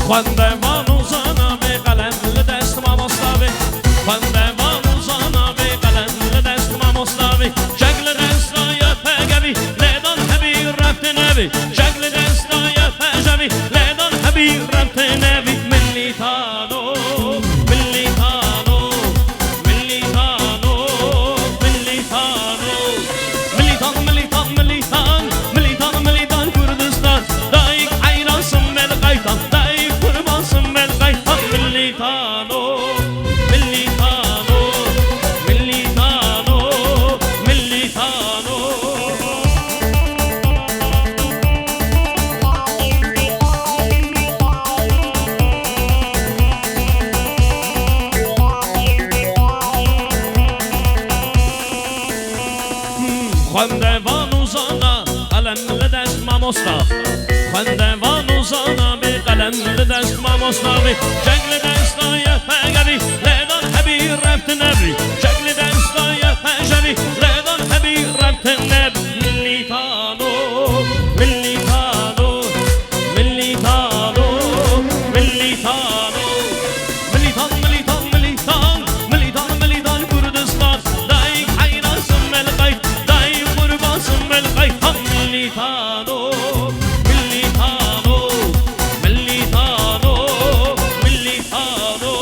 خواندوان و زانا به قلم لدست ما مصطفی خواندوان و زانا به قلم لدست ما مصطفی شکل دستای پگوی لیدان حبی رفت نبی شکل دستای پگوی لیدان حبی رفت نبی ملی تانو ملی تانو ملی تانو ملی تانو ملی تان ملی تان ملی تان ملی تان ملی تان کردستان دایک حیرانسın mel qaytan dayik kurbansın mel qaytan milli tano milli tano milli tano milli tano خواندوان و زانا قلم لدست ما مصطفی خواندوان و زانا به قلم لدست ما مصطفی شکل دستای پگوی لیدان حبی رفت نبی شکل دستای پگوی لیدان حبی رفت نبی ملی تانو ملی تانو ملی تانو ملی تانو ملی تان ملی تان ملی تان ملی تان ملی تان کردستان دایک حیرانسın mel qayt dayik kurbansın mel qaytan milli tano milli tano milli tano milli tano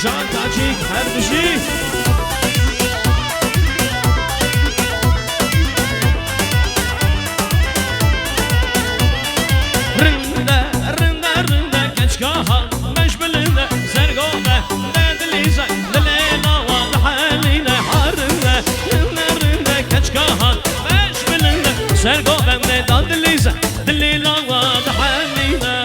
Can Tacik Erbici Rinde, rinde, rinde keçkaha Meşbelinde, sergode Nedilize, dilena Val haline harinde Rinde, rinde keçkaha Meşbelinde, sergode Nedilize, dilena Val haline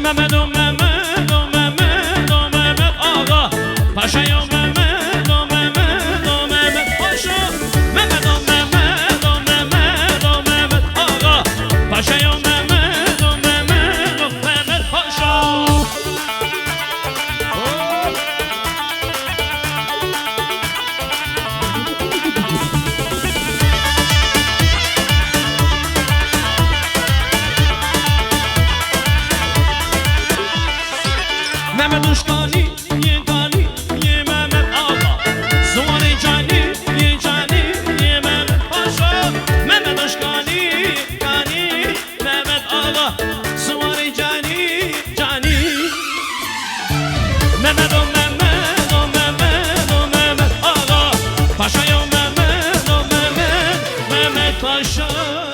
Mehmet o Mehmet o Mehmet o Mehmet ağa Paşa ya Mehmet o Mehmet o Mehmet Paşa Mehmet o Mehmet o Mehmet o Mehmet ağa Paşa ya Mehmet o Mehmet o Mehmet Paşa Mehmet Uşkani, ye Kani, ye Mehmet Ağa Zuvari Cani, ye Cani, ye Mehmet Paşa Mehmet Uşkani Mehmet o Mehmet o Mehmet o Mehmet Ağa Paşa o Mehmet o Mehmet Mehmet Paşa